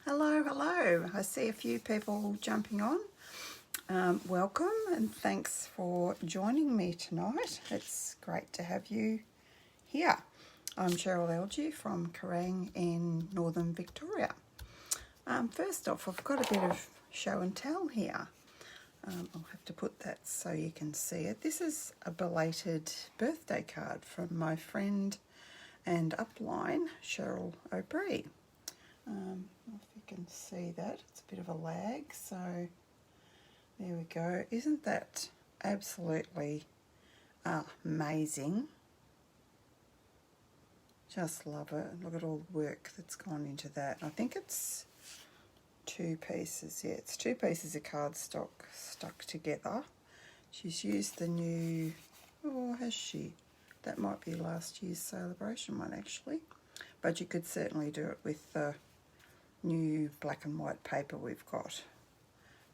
Hello, hello. I see a few people jumping on. Welcome and thanks for joining me tonight. It's great to have you here. I'm Cheryl Algie from Kerrang in Northern Victoria. First off, I've got a bit of show and tell here. I'll have to put that so you can see it. This is a belated birthday card from my friend and upline, Cheryl O'Brien. If you can see that, it's a bit of a lag, so there we go. Isn't that absolutely amazing? Just love it. Look at all the work that's gone into that. I think it's two pieces. Yeah, it's two pieces of cardstock stuck together. She's used the new, oh, has she? That might be last year's celebration one, actually. But you could certainly do it with the new black and white paper we've got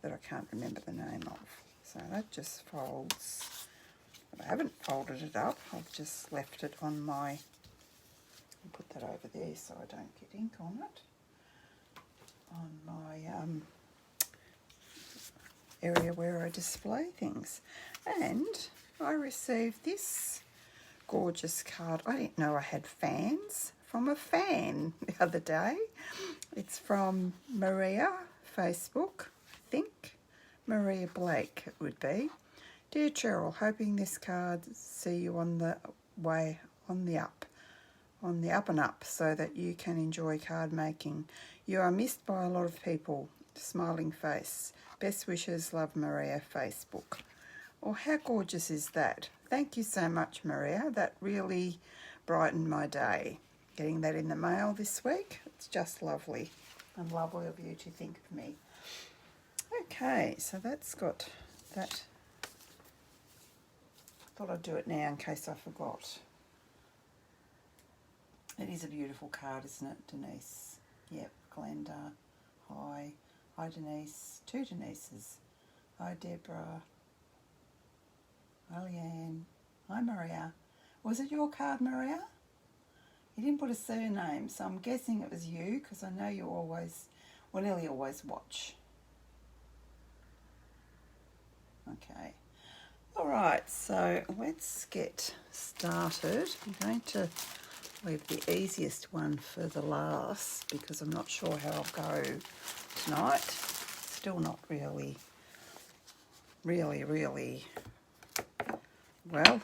that I can't remember the name of. So that just folds. I haven't folded it up. I've just left it on my, I'll put that over there so I don't get ink on it, on my area where I display things. And I received this gorgeous card. I didn't know I had fans from a fan the other day. It's from Maria, Facebook, I think. Maria Blake it would be. Dear Cheryl, hoping this card see you on the way, on the up and up, so that you can enjoy card making. You are missed by a lot of people. Smiling face. Best wishes, love, Maria, Facebook. Oh, how gorgeous is that? Thank you so much, Maria. That really brightened my day. Getting that in the mail this week, it's just lovely, and lovely of you to think of me. Okay, so that's got that. Thought I'd do it now in case I forgot. It is a beautiful card, isn't it, Denise? Yep, Glenda. Hi. Hi, Denise. Two Denises. Hi, Deborah. Hi, Leanne. Hi, Maria. Was it your card, Maria? You didn't put a surname, so I'm guessing it was you, because I know you always, well, nearly always watch. Okay. All right, so let's get started. I'm going to leave the easiest one for the last, because I'm not sure how I'll go tonight. Still not really well.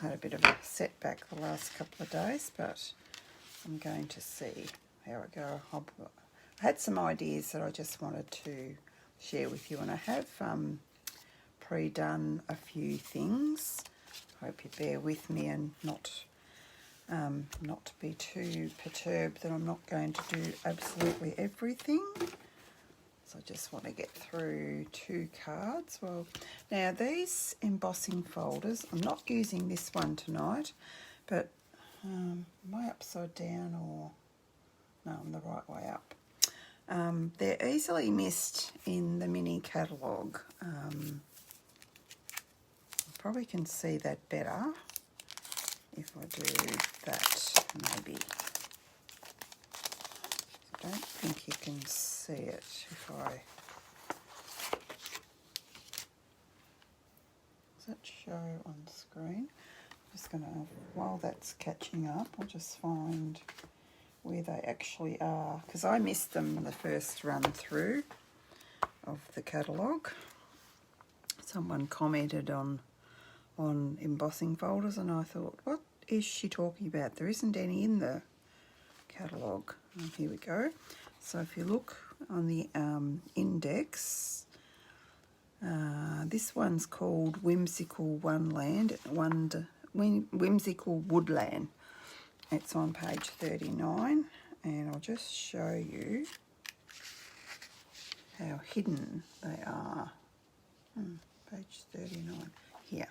Had a bit of a setback the last couple of days, but I'm going to see how I go. I had some ideas that I just wanted to share with you, and I have pre-done a few things. Hope you bear with me and not be too perturbed that I'm not going to do absolutely everything. So I just want to get through two cards. Well, now these embossing folders, I'm not using this one tonight, but am I upside down or... No, I'm the right way up. They're easily missed in the mini catalogue. You probably can see that better if I do that, maybe. I don't think you can see it if I... Does that show on screen? I'm just going to, while that's catching up, I'll just find where they actually are, because I missed them the first run through of the catalogue. Someone commented on embossing folders, and I thought, what is she talking about? There isn't any in the catalogue. Here we go. So if you look on the index, this one's called Whimsical Whimsical Woodland. It's on page 39, and I'll just show you how hidden they are. Page 39, here.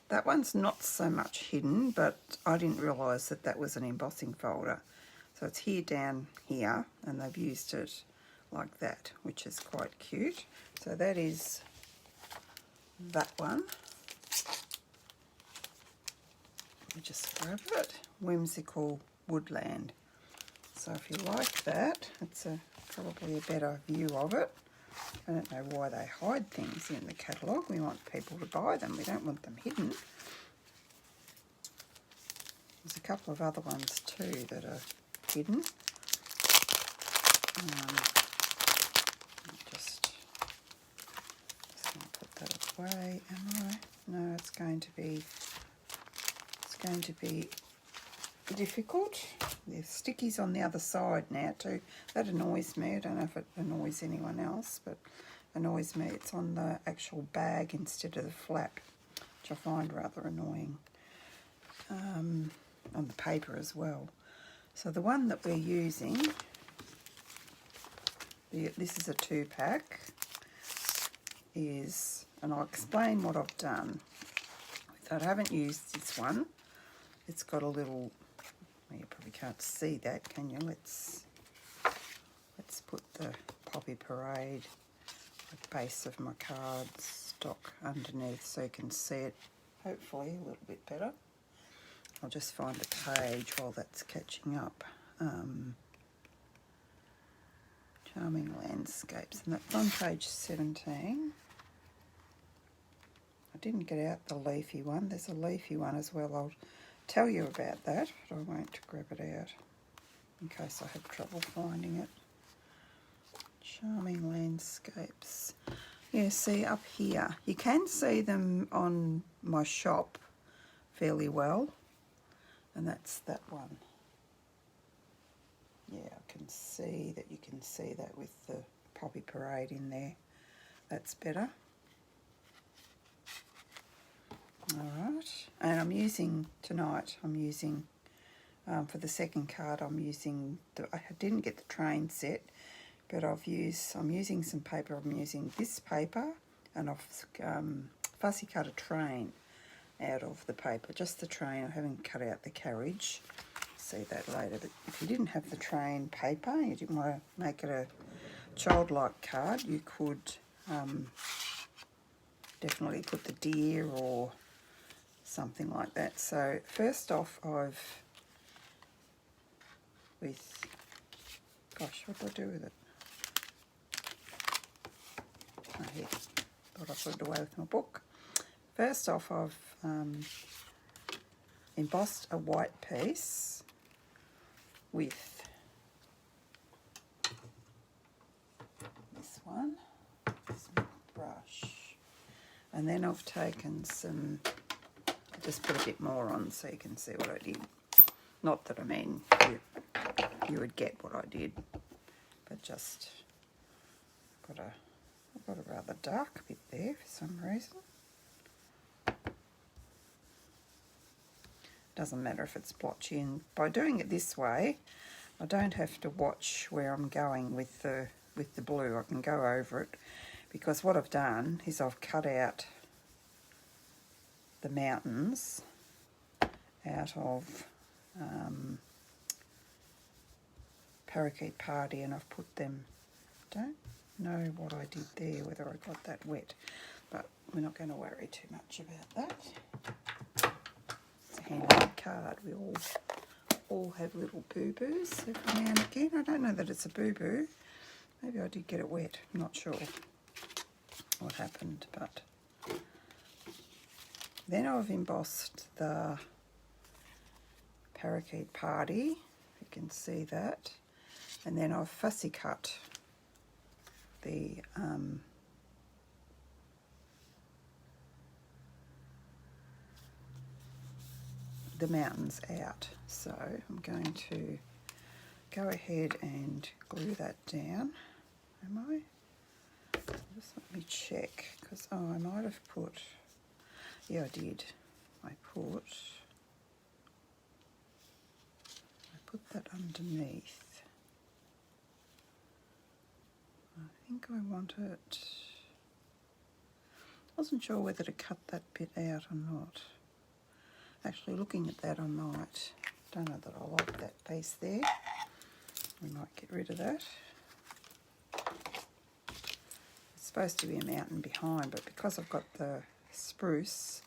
That one's not so much hidden, but I didn't realise that that was an embossing folder. So it's here down here, and they've used it like that, which is quite cute. So that is that one. Let me just grab it. Whimsical Woodland. So if you like that, it's probably a better view of it. I don't know why they hide things in the catalogue. We want people to buy them. We don't want them hidden. There's a couple of other ones too that are hidden. Just going to put that away. Am I? No, it's going to be difficult. There's stickies on the other side now too. That annoys me. I don't know if it annoys anyone else, but annoys me. It's on the actual bag instead of the flap, which I find rather annoying. On the paper as well. So the one that we're using, this is a 2-pack, and I'll explain what I've done. I haven't used this one. It's got a little, well, you probably can't see that, can you? Let's put the Poppy Parade, the base of my card stock underneath so you can see it hopefully a little bit better. I'll just find a page while that's catching up. Charming Landscapes, and that's on page 17. I didn't get out the leafy one. There's a leafy one as well. I'll tell you about that, but I won't grab it out in case I have trouble finding it. Charming Landscapes. Yeah, see up here. You can see them on my shop fairly well, and that's that one. Yeah, I can see that. You can see that with the Poppy Parade in there. That's better. Alright, and I'm using, tonight, I'm using, for the second card, I'm using, I didn't get the train set, but I'm using some paper. I'm using this paper, and I've fussy cut a train out of the paper, just the train. I haven't cut out the carriage. See that later. But if you didn't have the train paper, you didn't want to make it a childlike card, you could definitely put the deer or something like that. So first off, gosh, what do I do with it? Oh, here. Thought I put it away with my book. First off, I've embossed a white piece with this one, this brush, and then I've taken some, just put a bit more on so you can see what I did. Not that I mean you would get what I did, but just I've got a rather dark bit there for some reason. Doesn't matter if it's blotchy, and by doing it this way I don't have to watch where I'm going with the blue. I can go over it, because what I've done is I've cut out the mountains out of Parakeet Party, and I've put them, don't know what I did there, whether I got that wet, but we're not going to worry too much about that. It's a handmade card. We all have little boo-boos every now and again. I don't know that it's a boo-boo. Maybe I did get it wet. I'm not sure what happened, but then I've embossed the Parakeet Party. You can see that. And then I've fussy cut the mountains out. So I'm going to go ahead and glue that down. Am I? Just let me check, because I might have put, yeah, I did. I put that underneath. I think I want it, wasn't sure whether to cut that bit out or not. Actually, looking at that, I might. Don't know that I like that piece there. We might get rid of that. It's supposed to be a mountain behind, but because I've got the spruce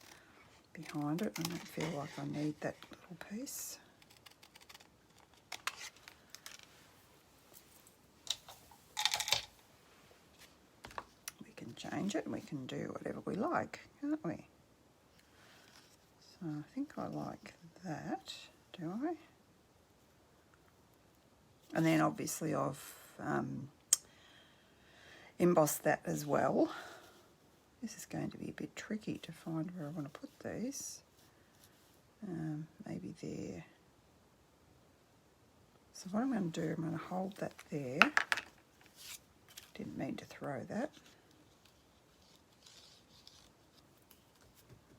behind it, I don't feel like I need that little piece. change it. We can do whatever we like, can't we? So I think I like that, do I? And then obviously I've embossed that as well. This is going to be a bit tricky to find where I want to put these. Maybe there. So what I'm going to do, I'm going to hold that there. Didn't mean to throw that.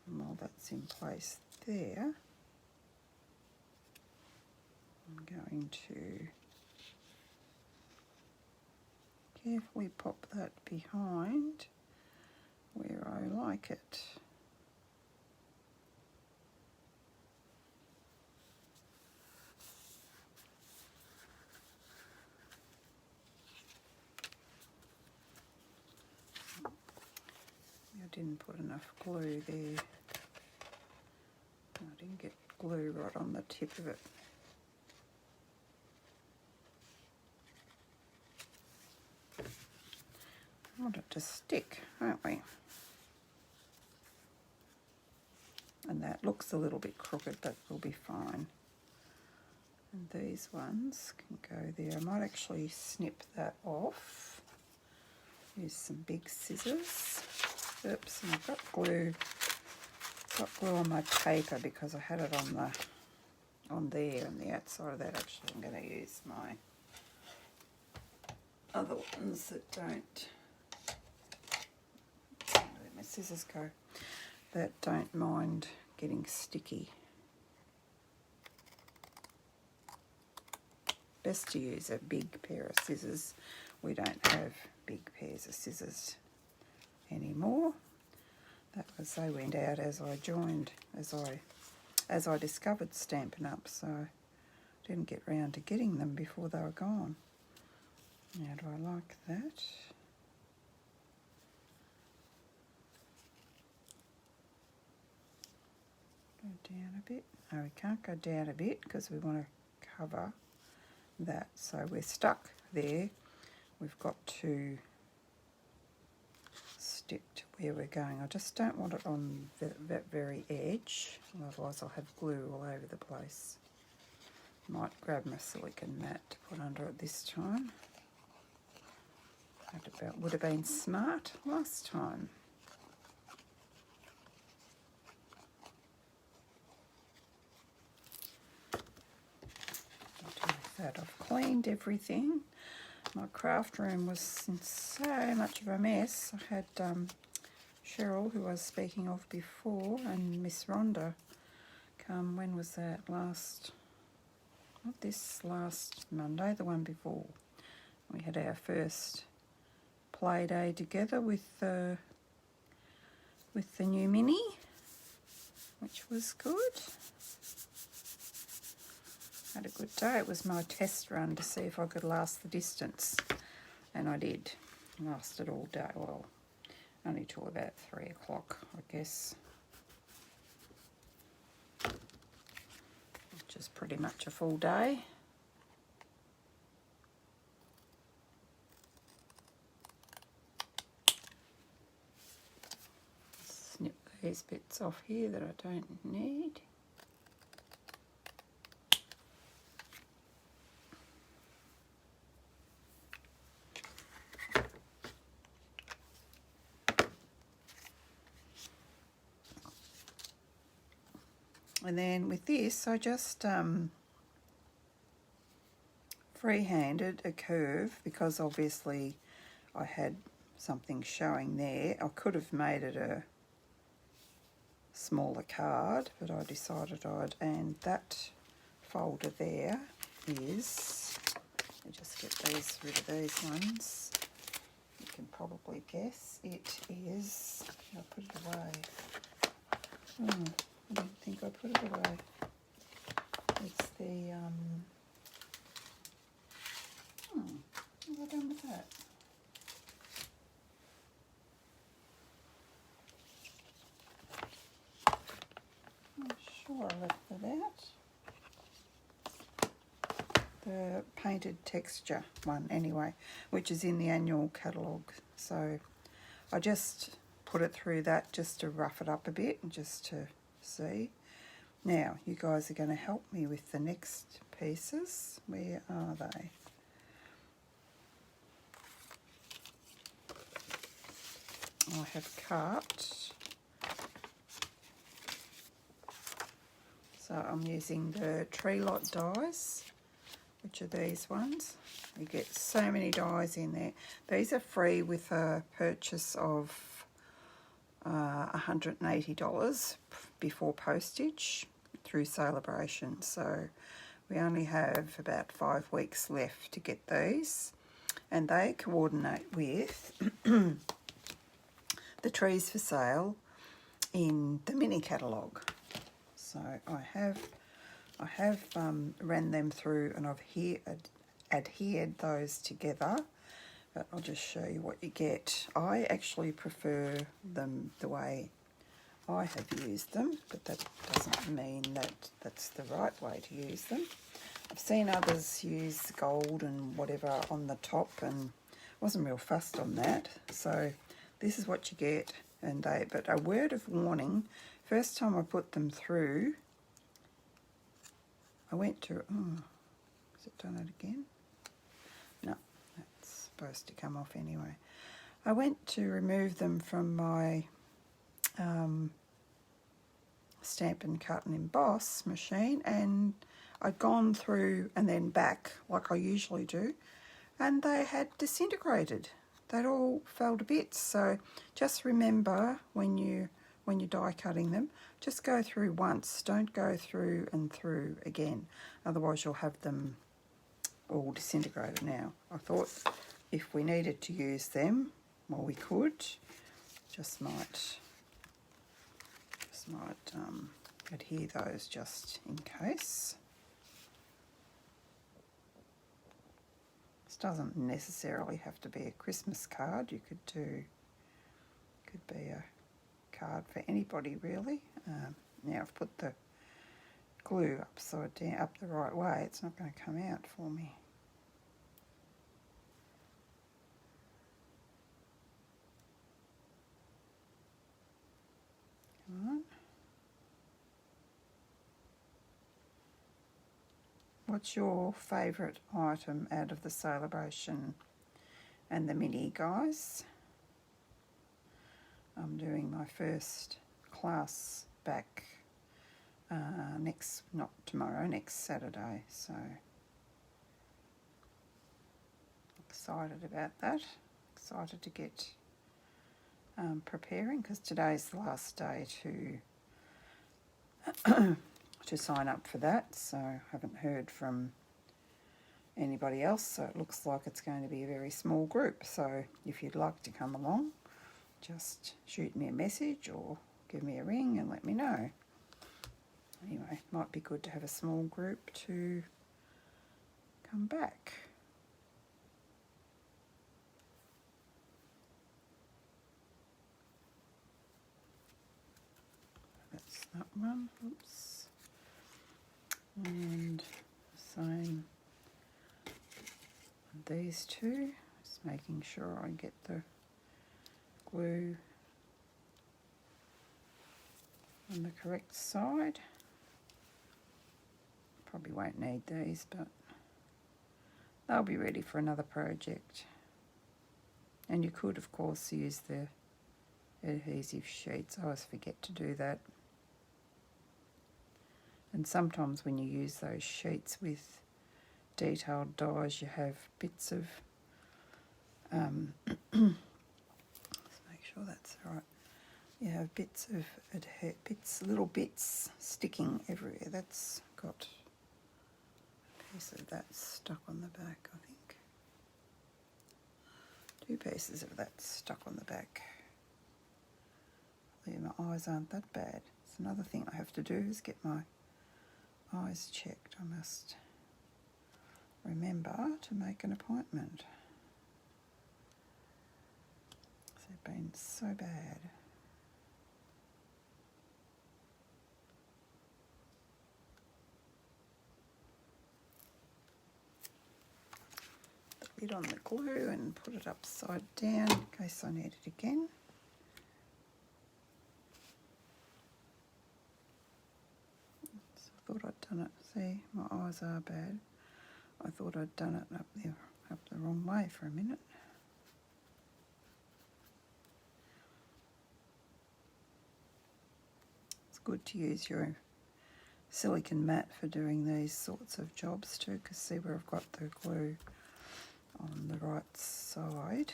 And while that's in place there, I'm going to carefully pop that behind where I like it. I didn't put enough glue there. I didn't get glue right on the tip of it. I want it to stick, don't we? And that looks a little bit crooked, but will be fine. And these ones can go there. I might actually snip that off. Use some big scissors. Oops, and I've got glue. Got glue on my paper because I had it on there on the outside of that. Actually, I'm going to use my other ones that don't. Let my scissors go. That don't mind getting sticky. Best to use a big pair of scissors. We don't have big pairs of scissors anymore. That was, they went out as I joined, as I discovered Stampin' Up, so I didn't get round to getting them before they were gone. Now, do I like that? Go down a bit. No, we can't go down a bit because we want to cover that. So we're stuck there. We've got to stick to where we're going. I just don't want it on that very edge, otherwise I'll have glue all over the place. Might grab my silicone mat to put under it this time. That about would have been smart last time. That I've cleaned everything. My craft room was in so much of a mess. I had Cheryl, who I was speaking of before, and Miss Rhonda come, when was that? Not this last Monday, the one before. We had our first play day together with the new Mini, which was good. Had a good day. It was my test run to see if I could last the distance, and I did. Lasted all day, well, only till about 3 o'clock, I guess, which is pretty much a full day. Snip these bits off here that I don't need. And then with this, I just freehanded a curve because obviously I had something showing there. I could have made it a smaller card, but I decided and that folder there is, let me just get rid of these ones. You can probably guess it is, I'll put it away. I don't think I put it away. It's the, what have I done with that? I'm sure I left that out. The painted texture one, anyway, which is in the annual catalogue. So I just put it through that just to rough it up a bit and just to see. Now, you guys are going to help me with the next pieces. Where are they? I have cut. So I'm using the Tree Lot dies, which are these ones. You get so many dies in there. These are free with a purchase of $180 before postage through Celebration. So we only have about 5 weeks left to get these, and they coordinate with the trees for sale in the mini catalogue. So I have ran them through, and I've adhered those together, but I'll just show you what you get. I actually prefer them the way I have used them, but that doesn't mean that that's the right way to use them. I've seen others use gold and whatever on the top, and wasn't real fussed on that. So this is what you get, but a word of warning, first time I put them through, I went to, has it done it again? No, that's supposed to come off anyway. I went to remove them from my Stamp and Cut and Emboss machine, and I'd gone through and then back like I usually do, and they had disintegrated. They'd all fell to bits. So just remember when you die cutting them, just go through once. Don't go through and through again. Otherwise you'll have them all disintegrated. Now, I thought if we needed to use them, well, we could. Just might adhere those just in case. This doesn't necessarily have to be a Christmas card. You could be a card for anybody really. Now I've put the glue upside down, up the right way. It's not going to come out for me. Come on. What's your favourite item out of the Celebration and the mini, guys? I'm doing my first class back not tomorrow, next Saturday, so excited about that. Excited to get preparing, because today's the last day to sign up for that, so I haven't heard from anybody else, so it looks like it's going to be a very small group. So if you'd like to come along, just shoot me a message or give me a ring and let me know. Anyway, might be good to have a small group to come back. That's that one. Oops. And the same with these two. Just making sure I get the glue on the correct side. Probably won't need these, but they'll be ready for another project. And you could, of course, use the adhesive sheets. I always forget to do that. And sometimes when you use those sheets with detailed dies, you have bits of let's make sure that's right. You have bits of little bits sticking everywhere. That's got a piece of that stuck on the back, I think. 2 pieces of that stuck on the back. My eyes aren't that bad. It's another thing I have to do is get my eyes checked. I must remember to make an appointment. They've been so bad. bit on the glue and put it upside down in case I need it again. So I thought I'd done it. See, my eyes are bad. I thought I'd done it up the wrong way for a minute. It's good to use your silicone mat for doing these sorts of jobs too, because see where I've got the glue on the right side.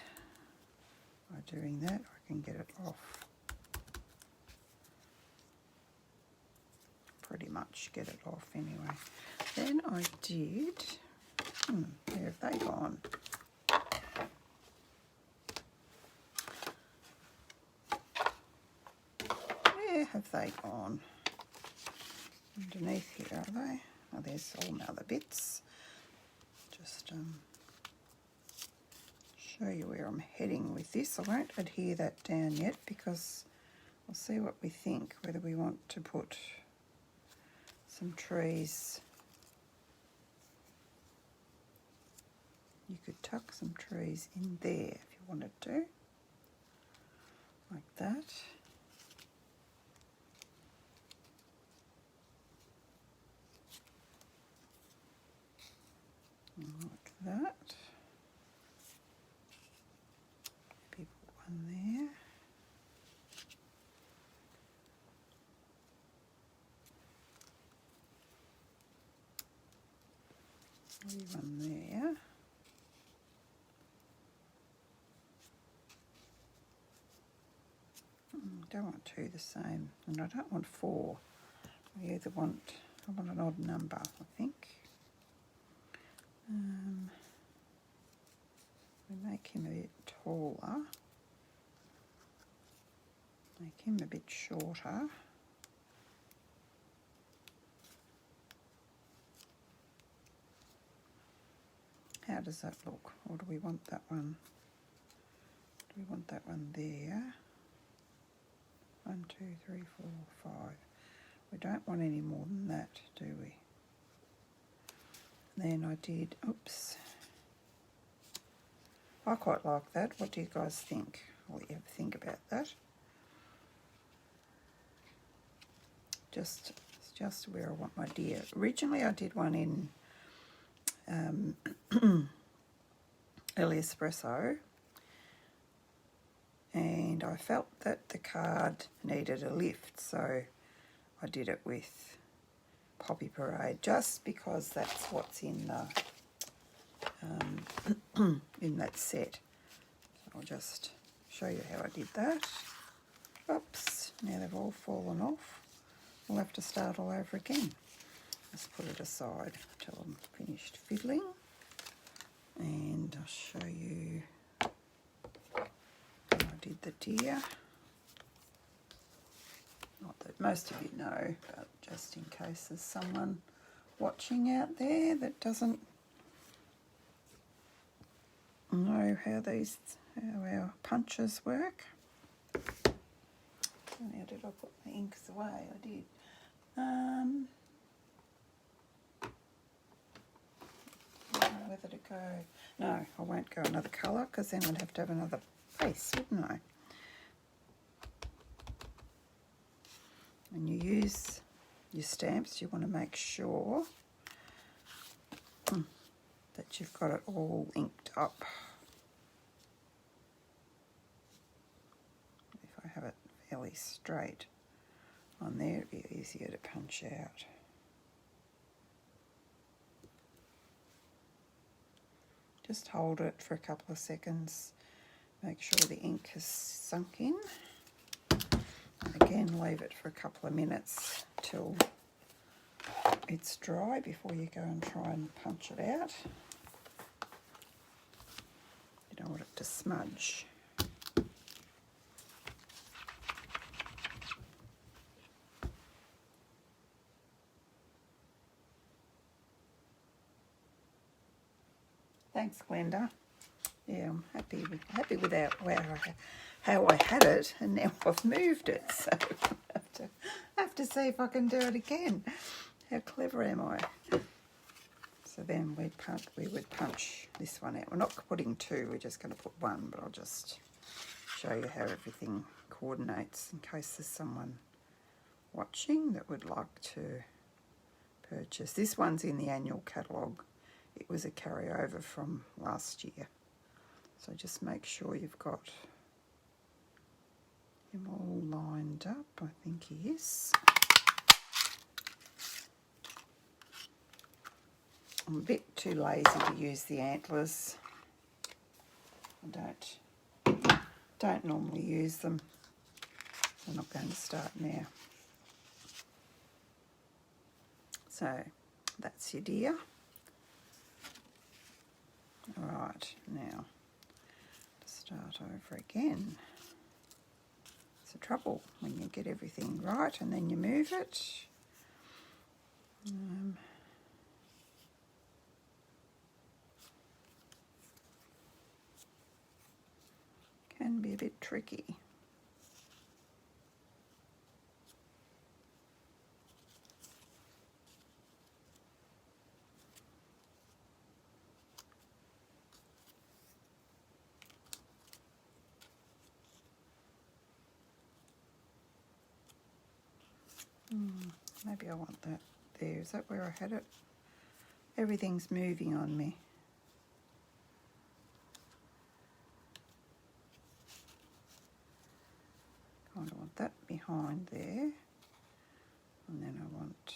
By doing that, I can get it off. Pretty much get it off anyway. Then I did, where have they gone? Where have they gone? Underneath here, are they? Oh, there's all my other bits. Just show you where I'm heading with this. I won't adhere that down yet because we'll see what we think, whether we want to put some trees. You could tuck some trees in there if you wanted to, like that. Like that. Maybe put one there. Maybe one there. I don't want two the same, and I don't want four. I want an odd number, I think. We make him a bit taller, make him a bit shorter. How does that look? Or do we want that one? Do we want that one there? 1, 2, 3, 4, 5. We don't want any more than that, do we? Then I did, oops. I quite like that. What do you guys think? What do you ever think about that? It's just where I want my deer. Originally I did one in Early Espresso, and I felt that the card needed a lift, so I did it with Poppy Parade, just because that's what's in the in that set. So I'll just show you how I did that. Oops, now they've all fallen off. We'll have to start all over again. Let's put it aside until I'm finished fiddling, and I'll show you how I did the deer. Not that most of you know, but just in case there's someone watching out there that doesn't know how our punches work. Now, did I put my inks away? I did. I don't know whether to go. No, I won't go another colour because then I'd have to have another base, wouldn't I? When you use your stamps, you want to make sure that you've got it all inked up. If I have it fairly straight on there, it'd be easier to punch out. Just hold it for a couple of seconds, make sure the ink has sunk in. And again, leave it for a couple of minutes till it's dry before you go and try and punch it out. You don't want it to smudge. Thanks, Glenda. Yeah, I'm happy with how I had it, and now I've moved it, so I have to see if I can do it again. How clever am I? So So then we would punch this one out. We're not putting two, we're just going to put one, but I'll just show you how everything coordinates in case there's someone watching that would like to purchase. This one's in the annual catalogue. It was a carryover from last year. So just make sure you've got him all lined up. I think he is. I'm a bit too lazy to use the antlers. I don't normally use them. I'm not going to start now. So that's your deer. All right, now to start over again. It's the trouble when you get everything right and then you move it. Can be a bit tricky. Maybe I want that there. Is that where I had it? Everything's moving on me. Kind of want that behind there. And then I want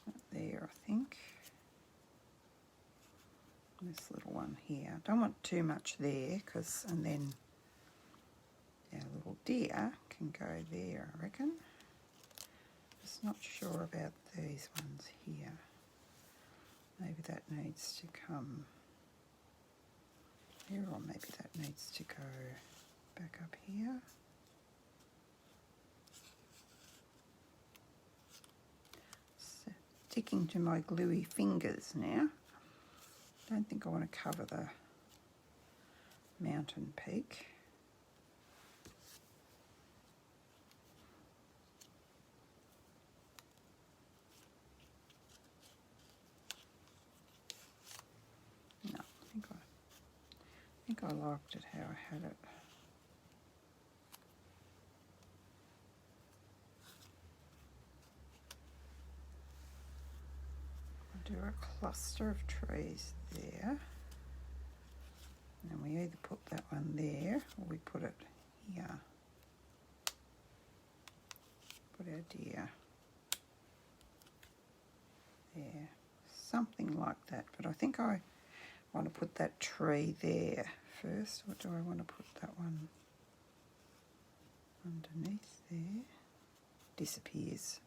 that there, I think. And this little one here. I don't want too much there, and then our little deer can go there, I reckon. Just not sure about these ones here. Maybe that needs to come here, or maybe that needs to go back up here. Sticking to my gluey fingers now. Don't think I want to cover the mountain peak. No, I think I liked it how I had it. Do a cluster of trees there, and we either put that one there or we put it here. Put our deer there, something like that. But I think I want to put that tree there first, or do I want to put that one underneath there? Disappears.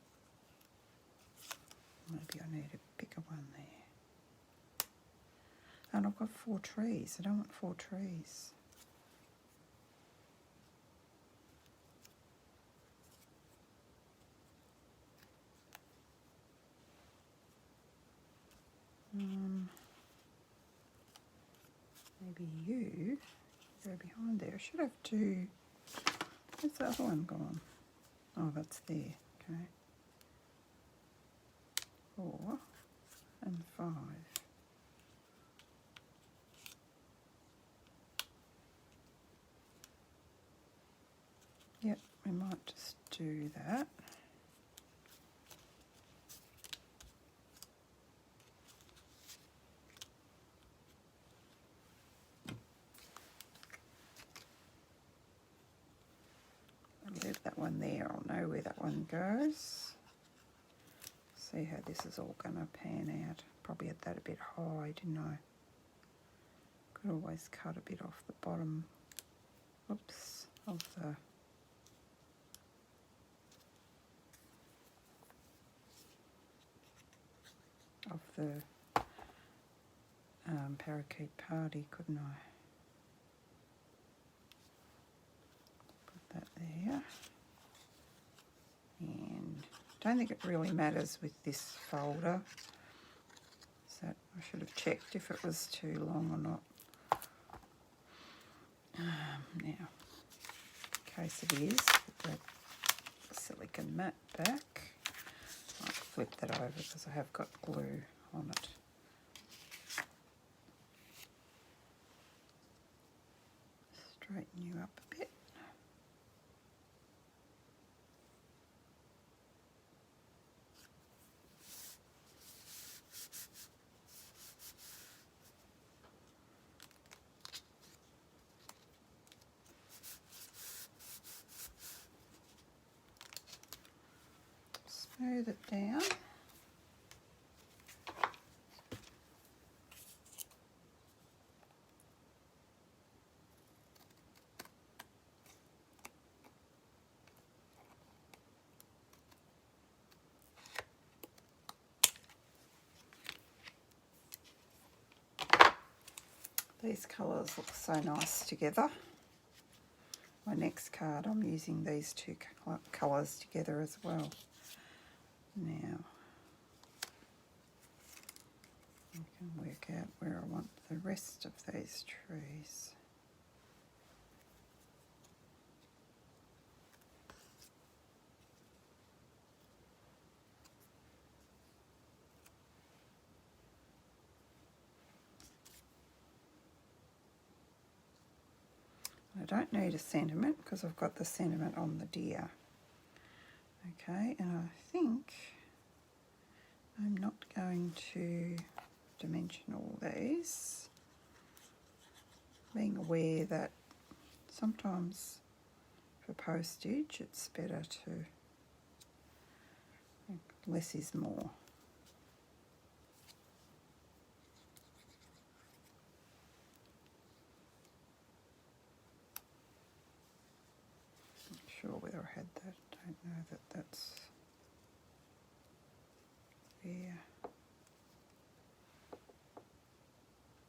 Maybe I need a bigger one there. And I've got 4 trees. I don't want 4 trees. Maybe you go behind there. I should have 2. Where's the other one gone? Oh, that's there. Okay. 4 and 5. Yep, we might just do that. I'll leave that one there. I'll know where that one goes. See how this is all going to pan out. Probably had that a bit high, didn't I? Could always cut a bit off the bottom, oops, of the parakeet party, couldn't I? Put that there. And I don't think it really matters with this folder. So I should have checked if it was too long or not. Now, in case it is, put that silicone mat back like flip that over because I have got glue on it. Straighten you up a bit. Smooth it down. These colours look so nice together. My next card, I'm using these two colours together as well. Now, I can work out where I want the rest of these trees. I don't need a sentiment because I've got the sentiment on the deer. Okay, and I think I'm not going to dimensional these, being aware that sometimes for postage it's better to, less is more. Not sure whether I had that, don't know that that's there.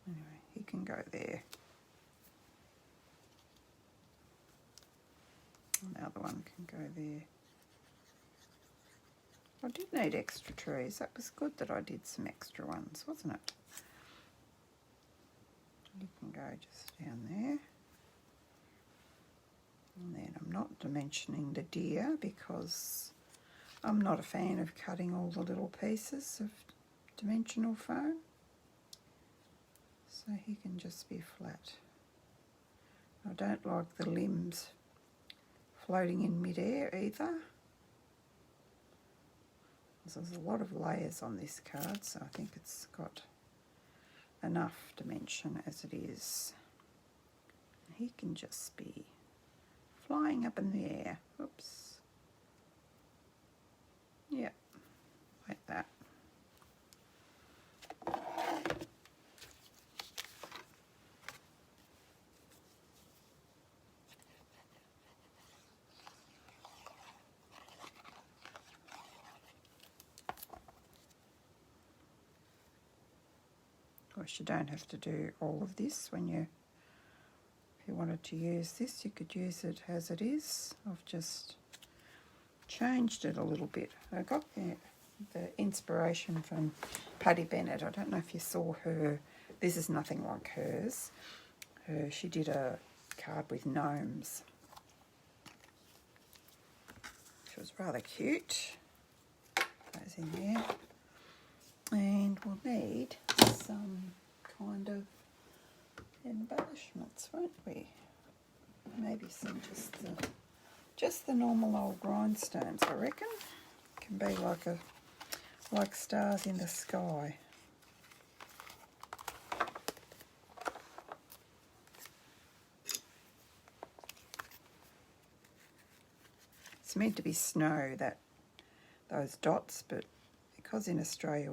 Anyway, he can go there. And the other one can go there. I did need extra trees. That was good that I did some extra ones, wasn't it? You can go just down there. And then I'm not dimensioning the deer because I'm not a fan of cutting all the little pieces of dimensional foam. So he can just be flat. I don't like the limbs floating in midair either. There's a lot of layers on this card, so I think it's got enough dimension as it is. He can just be flying up in the air. Oops. Yep, like that. Of course, you don't have to do all of this when you, if you wanted to use this, you could use it as it is. I've just changed it a little bit. I got the inspiration from Paddy Bennett. I don't know if you saw her. This is nothing like hers. She did a card with gnomes. She was rather cute. Goes in there. And we'll need some kind of embellishments, won't we? Maybe some just the normal old rhinestones, I reckon. Can be like stars in the sky. It's meant to be snow, those dots, but because in Australia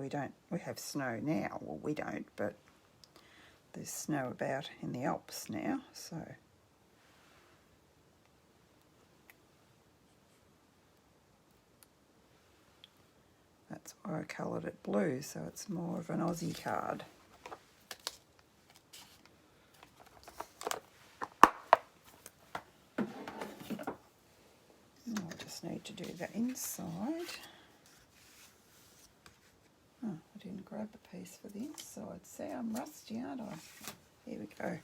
we have snow now. Well, we don't, but there's snow about in the Alps now, so that's why I coloured it blue, so it's more of an Aussie card. I just need to do the inside. Oh, I didn't grab a piece for the inside. See, I'm rusty, aren't I? Here we go.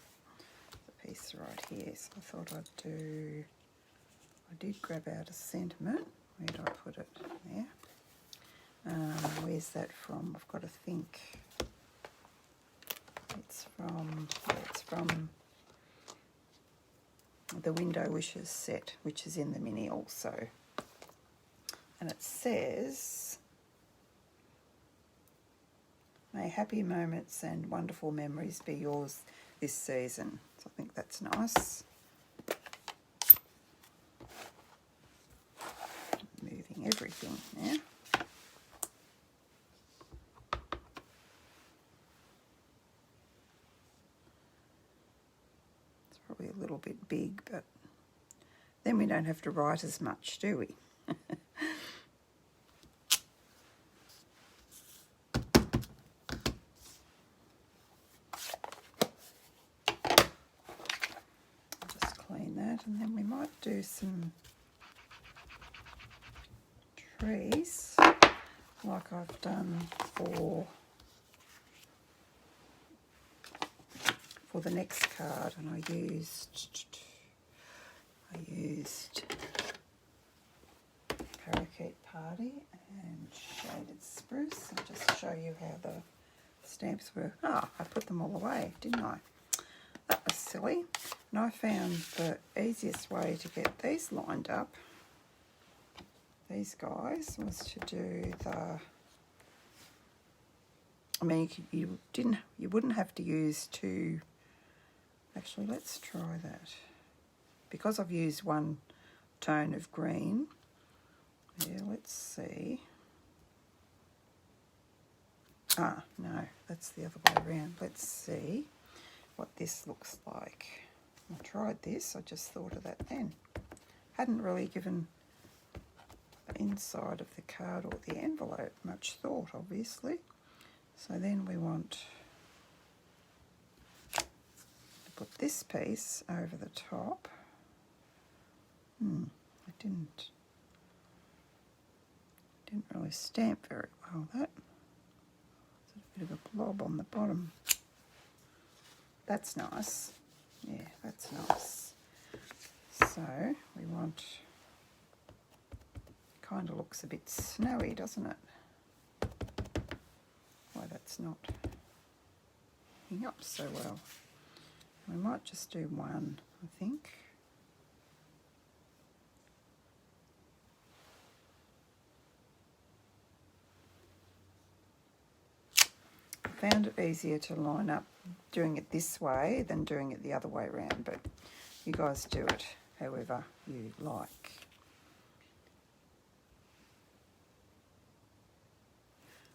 The piece right here. So I thought I'd do... I did grab out a sentiment. Where did I put it? There. Where's that from? I've got to think. It's from the Window Wishes set, which is in the mini also. And it says, may happy moments and wonderful memories be yours this season. So I think that's nice. Moving everything now. It's probably a little bit big, but then we don't have to write as much, do we? Just clean that, and then we might do some trees like I've done for the next card, and I used Parakeet Party and Shaded Spruce. I'll just show you how the stamps were. Ah, I put them all away, didn't I? That was silly. And I found the easiest way to get these lined up, these guys, was to do the, I mean, you wouldn't have to use two. Actually, let's try that. Because I've used one tone of green, yeah, let's see. Ah, no, that's the other way around. Let's see what this looks like. I tried this, I just thought of that then. Hadn't really given the inside of the card or the envelope much thought, obviously. So then we want to put this piece over the top. I didn't really stamp very well, that. It's a bit of a blob on the bottom. That's nice. Yeah, that's nice. So we want, kind of looks a bit snowy, doesn't it? Why that's not hanging up so well. We might just do one, I think. I found it easier to line up doing it this way than doing it the other way around, but you guys do it however you like.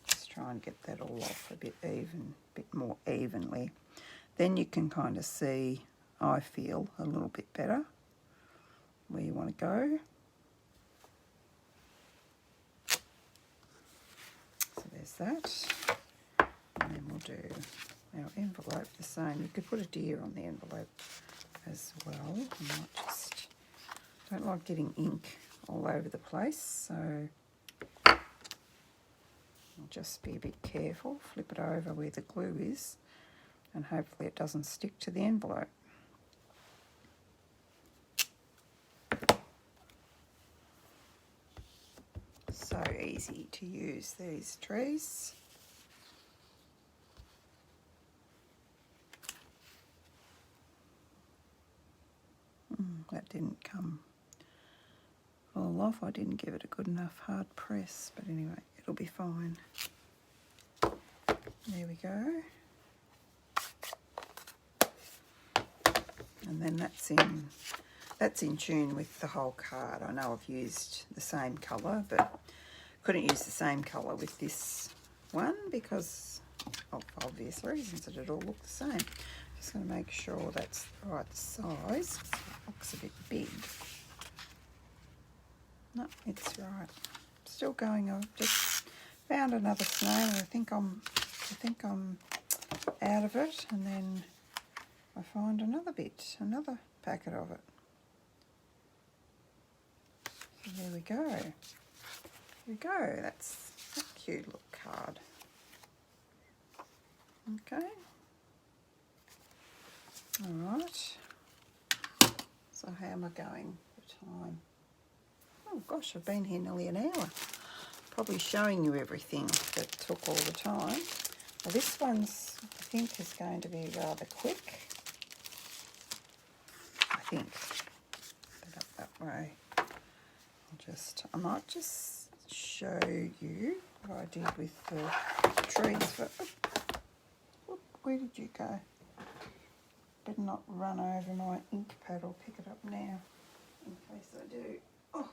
Just try and get that all off a bit more evenly. Then you can kind of see, I feel, a little bit better where you want to go. So there's that. And then we'll do our envelope the same. You could put a deer on the envelope as well. I might just, don't like getting ink all over the place, so I'll just be a bit careful. Flip it over where the glue is, and hopefully it doesn't stick to the envelope. So easy to use these trees. That didn't come all off. I didn't give it a good enough hard press, but anyway, it'll be fine. There we go. And then that's in tune with the whole card. I know I've used the same colour, but couldn't use the same colour with this one because of obvious reasons that it all look the same. Just going to make sure that's the right size. It looks a bit big. No, it's right. Still going. I've just found another snail. I think I'm out of it, and then I find another packet of it. So there we go. There we go. That's a cute little card. Okay. All right. So how am I going for time? Oh gosh, I've been here nearly an hour. probably showing you everything that took all the time. Well, this one's, I think, is going to be rather quick. I think. Put it up that way. I might just show you what I did with the trees. Where did you go? Better not run over my ink pad. I'll pick it up now in case I do. Oh.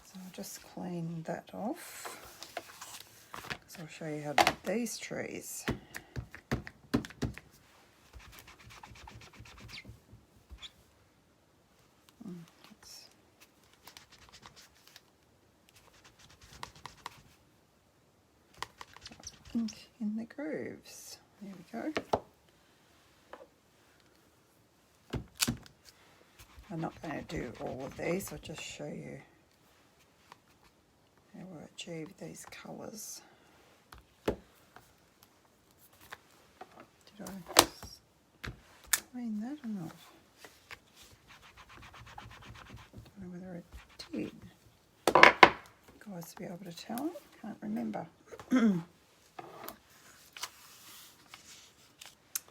So I'll just clean that off. So I'll show you how to do these trees. Ink in the grooves. There we go. I'm not going to do all of these, I'll just show you how I achieve these colours. Did I clean that or not? Don't know whether I did. You guys will be able to tell? Can't remember.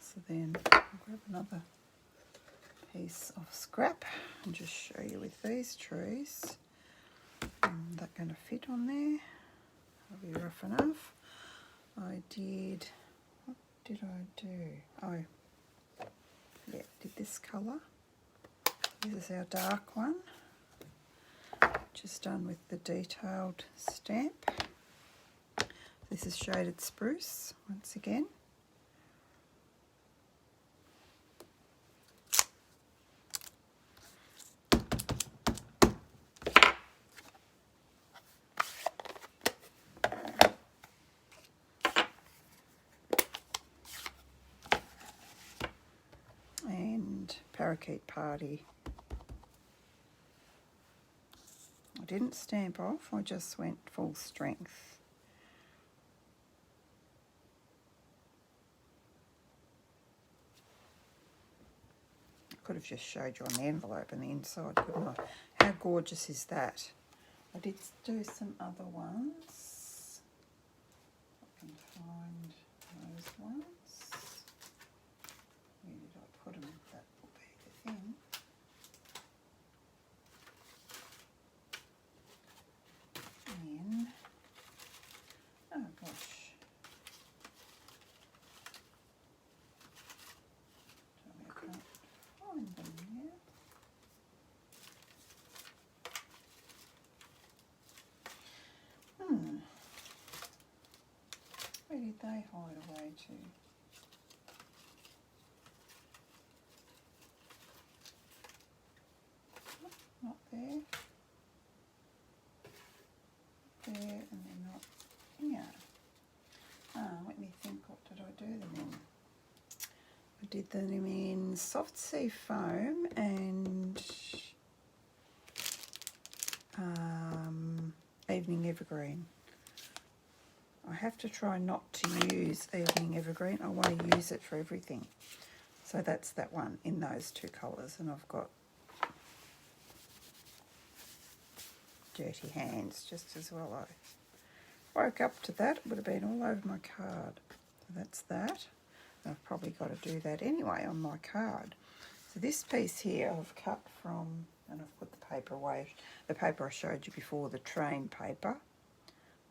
So then I'll grab another piece of scrap and just show you with these trees. That going to fit on there? That'll be rough enough. What did I do? Oh, yeah, did this colour. This is our dark one. Just done with the detailed stamp. This is shaded spruce once again. And Parakeet Party. I didn't stamp off, I just went full strength. I could have just showed you on the envelope and the inside, couldn't I? How gorgeous is that? I did do some other ones. I can find those ones. Where did I put them? That will be the thing. And, oh gosh. Tell me I can't find them here. Where did they hide away to? Not there. There, and they're not here. Let me think, what did I do them in? I did them in soft sea foam and evening evergreen. I have to try not to use evening evergreen. I want to use it for everything. So that's that one in those two colours, and I've got dirty hands just as well. I woke up to that, it would have been all over my card. So that's that. I've probably got to do that anyway on my card. So this piece here I've cut from, and I've put the paper away, the paper I showed you before, the train paper.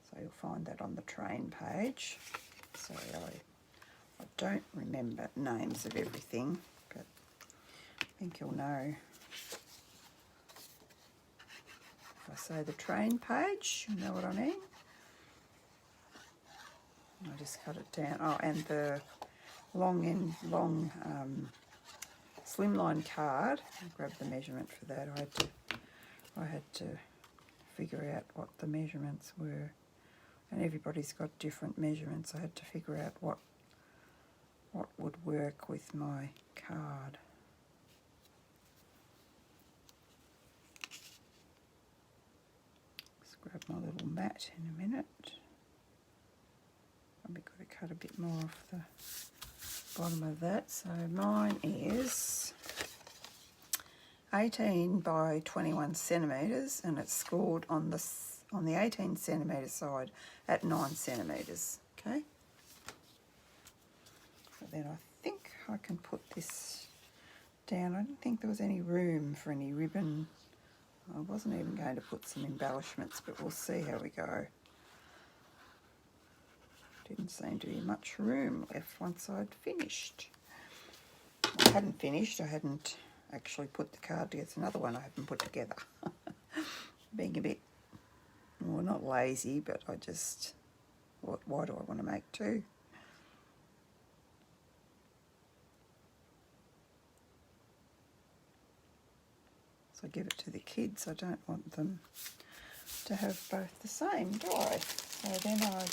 So you'll find that on the train page. Sorry, I don't remember names of everything, but I think you'll know. If I say the train page, you know what I mean. I just cut it down. Oh, and the long slimline card. I grabbed the measurement for that. I had to figure out what the measurements were, and everybody's got different measurements. I had to figure out what would work with my card. Let's grab my little mat in a minute. Probably got to cut a bit more off the bottom of that. So mine is 18 by 21 centimetres, and it's scored on the 18 centimetre side at 9 centimetres. Okay. But then I think I can put this down. I didn't think there was any room for any ribbon. I wasn't even going to put some embellishments, but we'll see how we go. Didn't seem to be much room left once I'd finished. I hadn't finished, I hadn't actually put the card together. It's another one I haven't put together. Being a bit, well, not lazy, but I just, why do I want to make two? So I give it to the kids. I don't want them to have both the same, do I? So then I've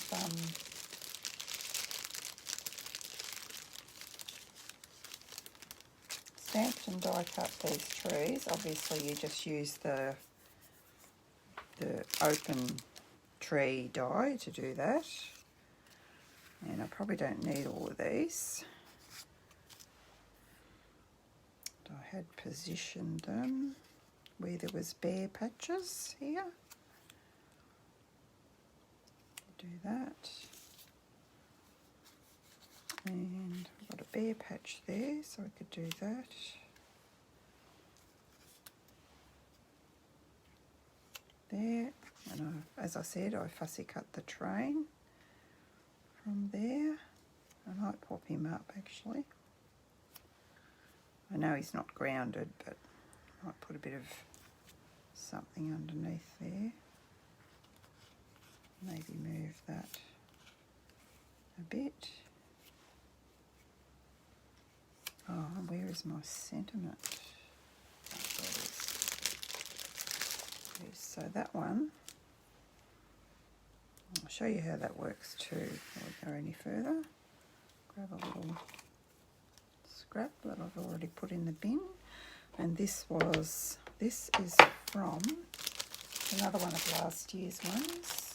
stamped and die cut these trees. Obviously you just use the open tree die to do that. And I probably don't need all of these. I had positioned them where there was bare patches here. Do that. And I've got a bare patch there, so I could do that. There, and as I said, I fussy cut the train from there. I might pop him up actually. I know he's not grounded, but I might put a bit of something underneath there. Maybe move that a bit. Oh, where is my sentiment? So that one, I'll show you how that works too before we go any further. Grab a little scrap that I've already put in the bin, and this is from another one of last year's ones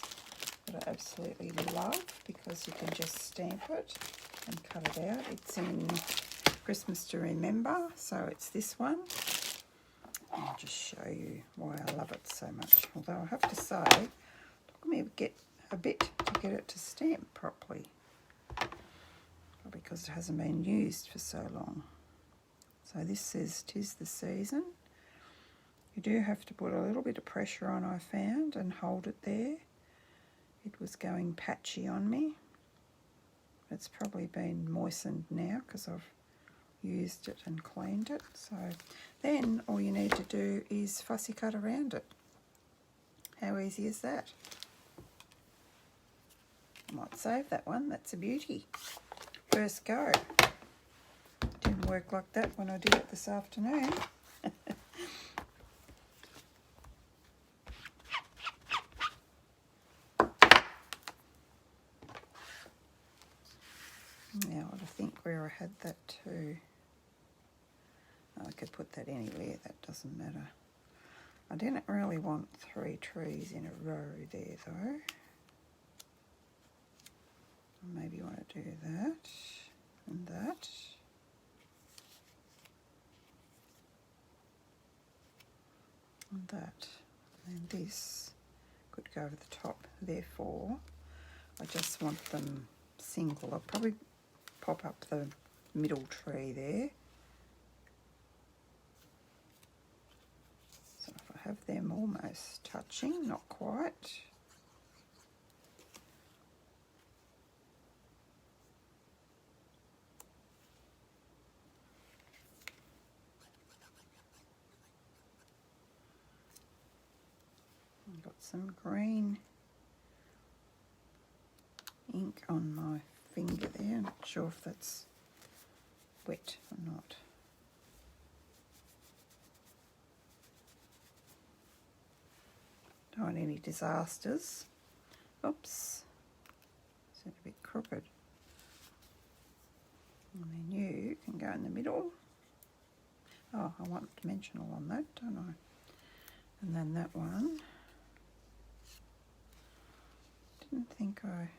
that I absolutely love because you can just stamp it and cut it out. It's in Christmas to Remember, so it's this one. I'll just show you why I love it so much. Although I have to say, it took me a bit to get it to stamp properly, because it hasn't been used for so long. So this says, "'Tis the season." You do have to put a little bit of pressure on, I found, and hold it there. It was going patchy on me. It's probably been moistened now because I've used it and cleaned it. So then all you need to do is fussy cut around it. How easy is that? I might save that one. That's a beauty. First go. Didn't work like that when I did it this afternoon. Now I think where I had that too. I could put that anywhere, that doesn't matter. I didn't really want 3 trees in a row there though. Maybe you want to do that and that. And that. And this could go over the top. Therefore, I just want them single. I'll probably pop up the middle tree there. So if I have them almost touching, not quite. I've got some green ink on my finger there. I'm not sure if that's wet or not. Don't want any disasters. Oops, it's a bit crooked. And then you can go in the middle. Oh, I want dimensional on that, don't I? And then that one. Didn't think I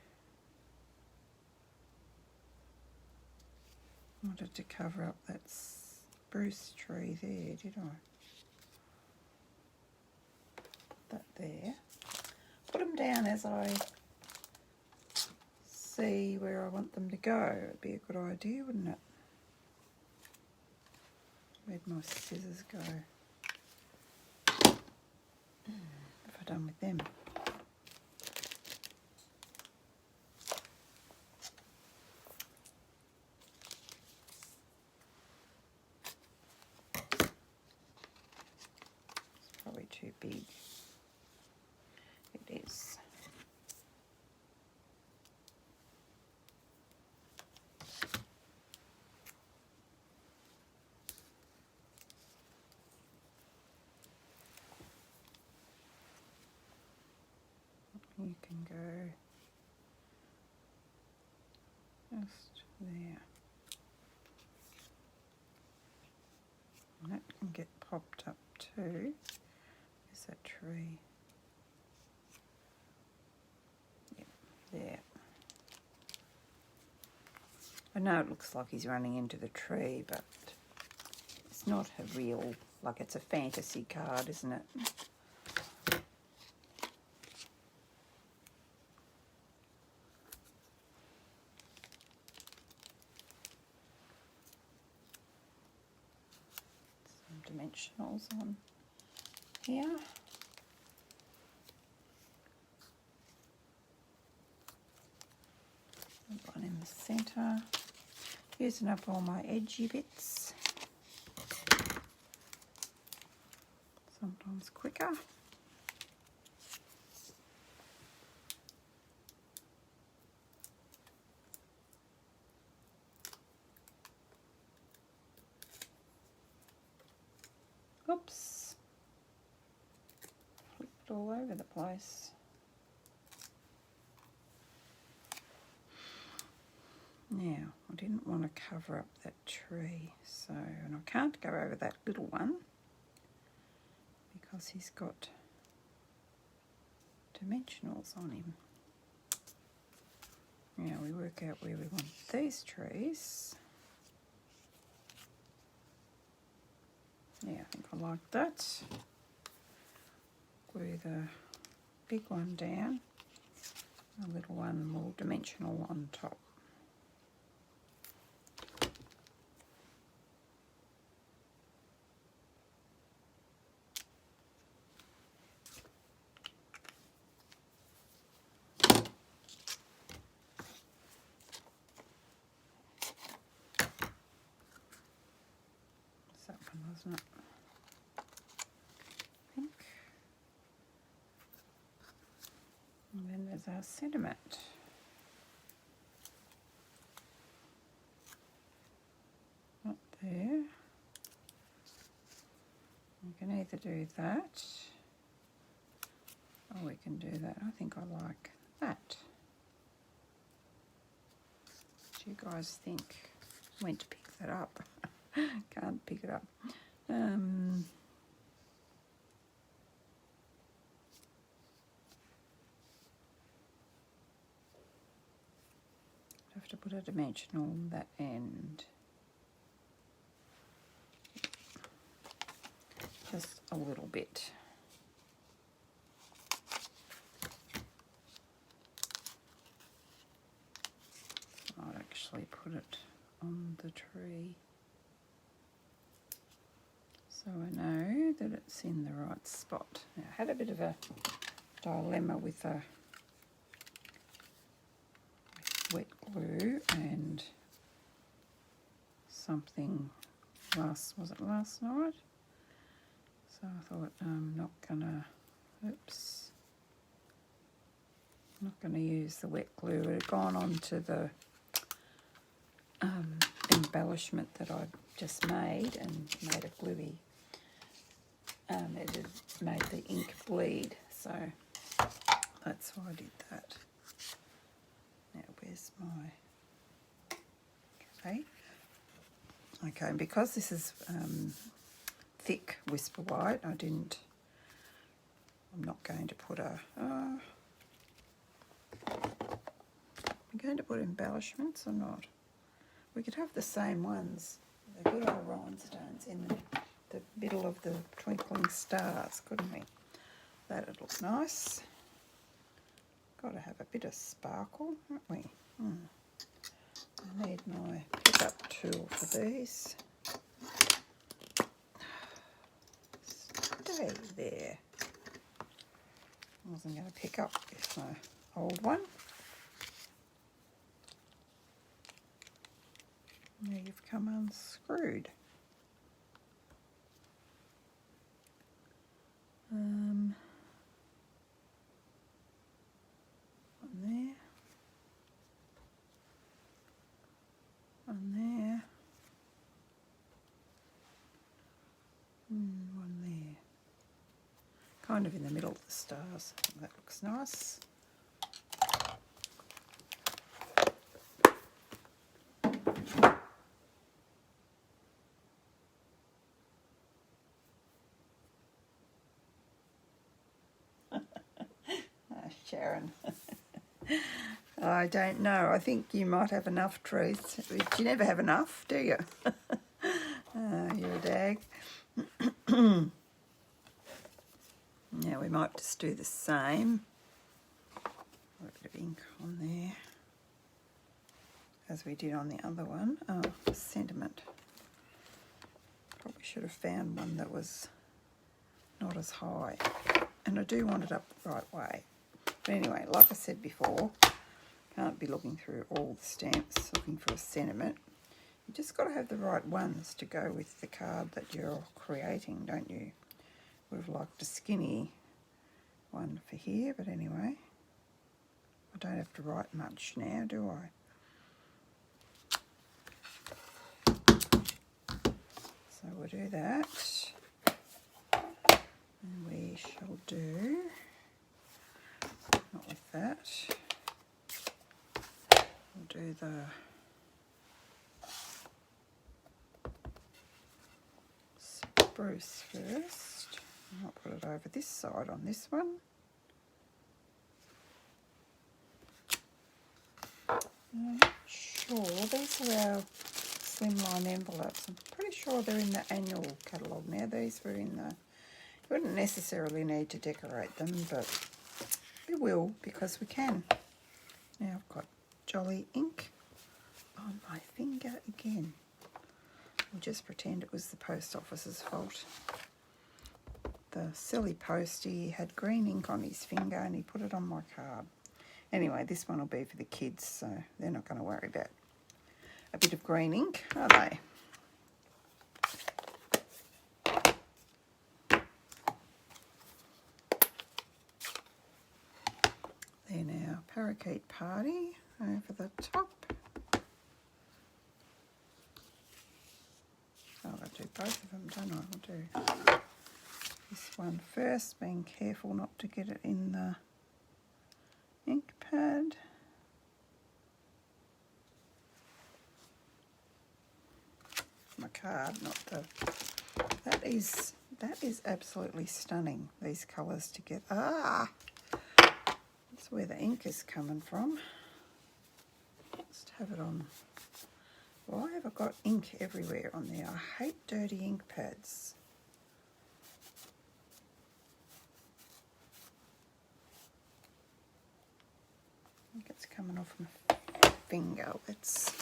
wanted to cover up that spruce tree there, did I? that there. Put them down as I see where I want them to go. It'd be a good idea, wouldn't it? Where'd my scissors go? What have I done with them? It's probably too big. It is. You can go just there. And that can get popped up too. There's that tree. Yep, there. I know it looks like he's running into the tree, but it's not a real, like it's a fantasy card, isn't it? Dimensionals on here. One in the centre. Using up all my edgy bits. Sometimes quicker. Oops, flipped all over the place. Now, I didn't want to cover up that tree, so, and I can't go over that little one because he's got dimensionals on him. Now we work out where we want these trees. Yeah, I think I like that. Glue the big one down, a little one more dimensional on top. That one, wasn't it? I think. And then there's our sentiment. Up there. We can either do that, or we can do that. I think I like that. What do you guys think? When to pick that up? Can't pick it up. Have to put a dimensional on that end. Just a little bit. I'll actually put it on the tree so I know that it's in the right spot. Now, I had a bit of a dilemma with wet glue and something was it last night? So I thought I'm not gonna, use the wet glue. It had gone on to the embellishment that I'd just made and made it gluey. It had made the ink bleed, so that's why I did that. Now where's my tray? Okay, and because this is thick Whisper White, I'm not going to put I'm going to put embellishments or not? We could have the same ones, the good old rhinestones in the middle of the twinkling stars, couldn't we? That'd look nice. Got to have a bit of sparkle, haven't we? I need my pickup tool for these. Stay there. I wasn't going to pick up this old one. Now you've come unscrewed. One there. One there. One there. Kind of in the middle of the stars. That looks nice. Sharon. I don't know. I think you might have enough trees. You never have enough, do you? You're a dag. Now we might just do the same. A bit of ink on there, as we did on the other one. Oh, sentiment. Probably should have found one that was not as high. And I do want it up the right way. But anyway, like I said before, can't be looking through all the stamps looking for a sentiment. You just got to have the right ones to go with the card that you're creating, don't you? Would have liked a skinny one for here, but anyway, I don't have to write much now, do I? So we'll do that, and we shall do, not with that, we'll do the spruce first. I'll put it over this side on this one. I'm not sure, these are our slimline envelopes. I'm pretty sure they're in the annual catalogue now. These were in the, you wouldn't necessarily need to decorate them, but we will because we can. Now I've got Jolly ink on my finger again. We'll just pretend it was the post office's fault. The silly postie had green ink on his finger and he put it on my card. Anyway, this one will be for the kids, so they're not going to worry about a bit of green ink, are they? Then our parakeet party over the top. Oh, I'll do both of them, don't I? I'll do this one first, being careful not to get it in the ink pad. My card, not the... That is absolutely stunning, these colours together. Ah! That's where the ink is coming from. Just have it on. Why have I got ink everywhere on there? I hate dirty ink pads. I think it's coming off my finger. Let's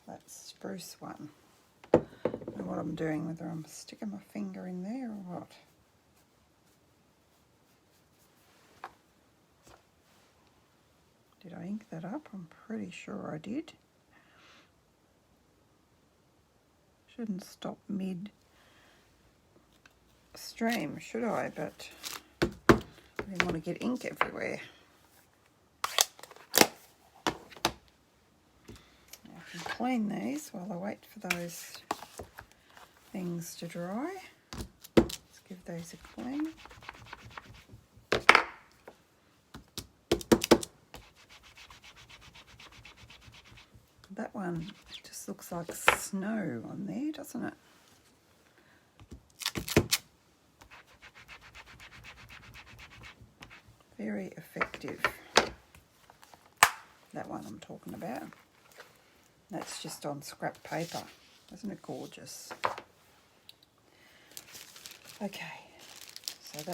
that spruce one. I don't know what I'm doing, whether I'm sticking my finger in there or what. Did I ink that up? I'm pretty sure I did. Shouldn't stop mid stream, should I? But I didn't want to get ink everywhere. Now I can clean these while I wait for those things to dry. Let's give these a clean. That one just looks like snow on there, doesn't it? Very effective. That one I'm talking about. That's just on scrap paper. Isn't it gorgeous? Okay, So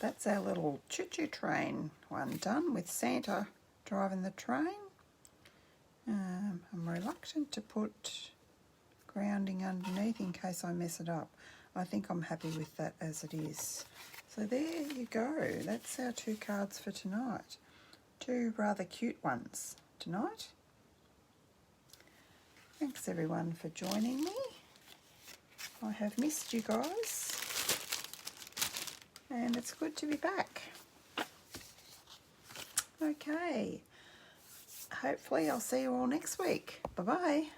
that's our little choo-choo train one done with Santa driving the train. I'm reluctant to put grounding underneath in case I mess it up. I think I'm happy with that as it is. So there you go. That's our 2 cards for tonight. 2 rather cute ones tonight. Thanks everyone for joining me. I have missed you guys. And it's good to be back. Okay. Hopefully I'll see you all next week. Bye-bye.